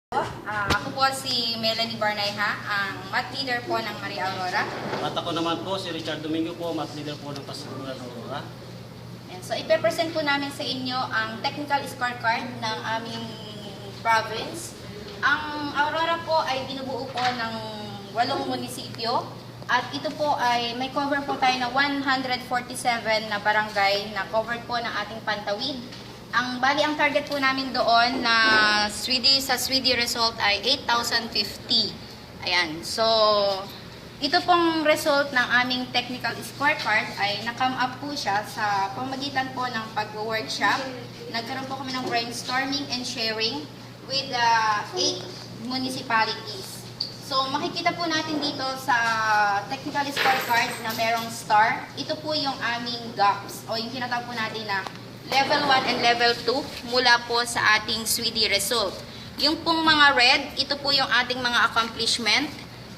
Ako po si Melanie Barnayha, ang math leader po ng Maria Aurora. At ako naman po, si Richard Domingo po, math leader po ng Pasiguran Aurora. So, ipe-present po namin sa inyo ang technical scorecard ng aming province. Ang Aurora po ay binubuo po ng 8 munisipyo. At ito po ay may cover po tayo na 147 na barangay na covered po ng ating pantawid. Ang target po namin doon na sa Swedish result ay 8,050. Ayan. So, ito pong result ng aming technical scorecard ay na-come up po siya sa pamagitan po ng pag-workshop. Nagkaroon po kami ng brainstorming and sharing with 8 municipalities. So, makikita po natin dito sa technical scorecard na merong star. Ito po yung aming gaps o yung tinatawag po natin na Level 1 and Level 2 mula po sa ating Swedish result. Yung pong mga red, ito po yung ating mga accomplishment,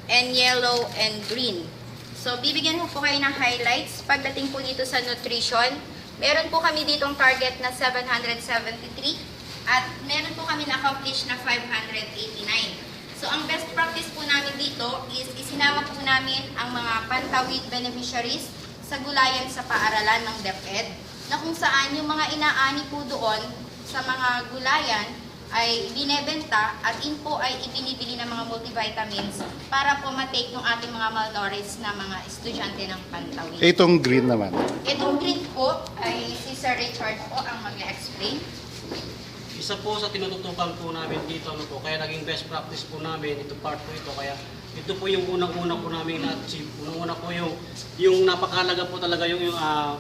and yellow and green. So, bibigyan po kayo ng highlights pagdating po dito sa nutrition. Meron po kami ditong target na 773 at meron po kami na-accomplish na 589. So, ang best practice po namin dito is isinama po namin ang mga pantawid beneficiaries sa gulayan sa paaralan ng DepEd, na kung saan yung mga inaani po doon sa mga gulayan ay binebenta at po ay ibinibili ng mga multivitamins para po matake ng ating mga malnourished na mga estudyante ng pantawid. Itong green naman. Itong green po ay si Sir Richard po ang mag-explain. Isa po sa tinututukan po namin dito, ano po, kaya naging best practice po namin, ito part po ito, kaya ito po yung unang-una po namin na-achieve. Unang-una po yung napakahalaga po talaga yung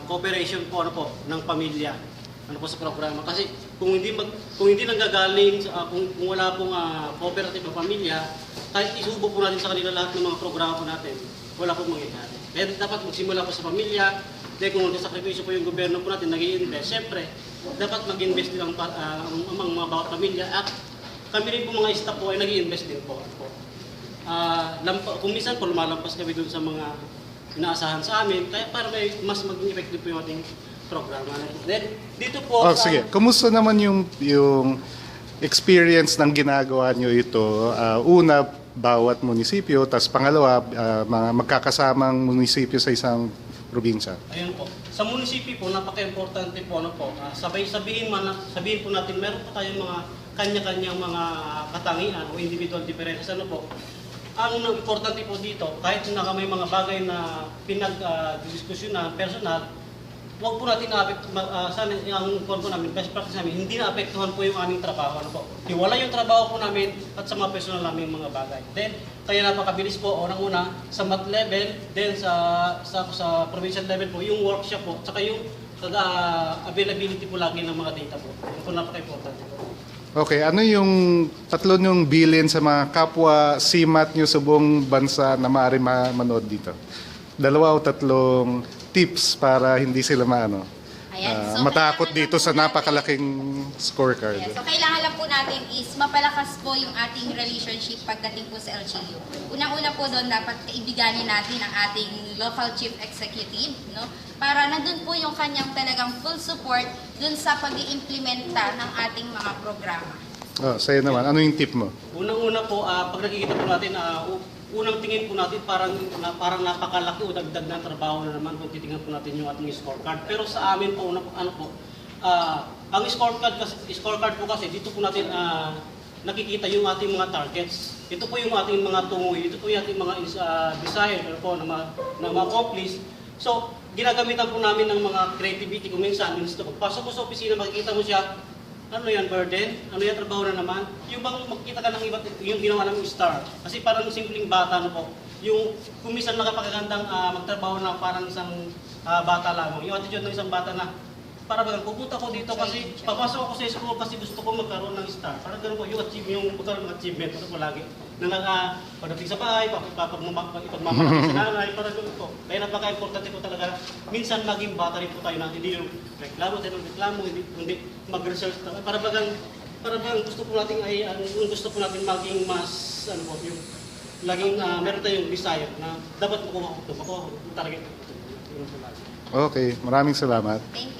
cooperation po, ano po, ng pamilya ano po sa programa. Kasi kung hindi nanggagaling, kung wala pong cooperative ng pamilya, kahit isubo po natin sa kanila lahat ng mga programa po natin, wala pong mangyayari. Kaya dapat magsimula po sa pamilya. Dahil kung nagkasakripisyo po yung gobyerno po natin, nag-i-invest, siyempre, dapat mag-invest din ang mga bawat pamilya. At kami rin po mga staff po ay nag-i-invest din po. Kung minsan po lumalampas kami dun sa mga inaasahan sa amin, kaya para may mas maging effective po yung ating programa. Then, dito po Sige. Kumusta naman yung experience ng ginagawa nyo ito? Una, bawat munisipyo, tas pangalawa, mga magkakasamang munisipyo sa isang probinsya. Ayun po. Sa munisipyo po, napaka-importante po, ano po, sabihin po natin, meron po tayong mga kanya-kanyang mga katangian o individual differences. Ano po? Ang importante po dito, kahit na may mga bagay na pinag-diskusyonan, personal, huwag po natin sana ang korpo namin, best practice namin, hindi na-apektuhan po yung aming trabaho. Ano po? Hiwala yung trabaho po namin at sa mga personal namin mga bagay. Then, kaya napakabilis po, unang-una, sa math level, then sa provincial level po, yung workshop po, saka yung availability po lagi ng mga data po. Ito po napaka-importante po. Okay, ano yung tatlo nyong bilin sa mga kapwa CMAT nyo sa buong bansa na maaari manood dito? 2 o 3 tips para hindi sila matakot dito sa napakalaking scorecard. So, kailangan lang po natin is mapalakas po yung ating relationship pagdating po sa LGU. Unang-una po doon, dapat kaibiganin natin ang ating local chief executive, no? Para nandun po yung kanyang talagang full support dun sa pag-iimplementa ng ating mga programa. Sa'yo naman, ano yung tip mo? Unang-una po, pag nakikita po natin, unang tingin po natin parang napakalaki o dagdag na trabaho na naman kung titingnan po natin yung ating scorecard. Pero sa amin po, ang scorecard po kasi, dito po natin nakikita yung ating mga targets. Ito po yung ating mga tungoy, ito po yung ating mga desire po na ma-accomplish. So, ginagamitan po namin ng mga creativity. Kung minsan, pagpasok ko sa opisina, makikita mo siya, ano yan, burden? Ano yan, trabaho na naman? Yung bang makikita ka ng iba, yung ginawa namin star. Kasi parang simpleng bata, ano po. Yung kumisan nakapakagandang magtrabaho na parang isang bata lamang. Yung attitude ng isang bata na, para bagang pupunta ko dito kasi papasok ako sa school kasi gusto ko magkaroon ng star. Parang gano'n po, yung magkaroon ng achievement. Ano po lagi? Na pagdating sa bahay, ipagmamalaki sa nanay, parang gano'n po. Kaya napaka-importante po talaga. Minsan maging bata rin po tayo na hindi yung reklamo, hindi mag-research. Para bagang gusto po natin maging mas, ano po, yung laging meron tayong desire na dapat makuha ko ito, target ito. Okay, maraming salamat. Thank you.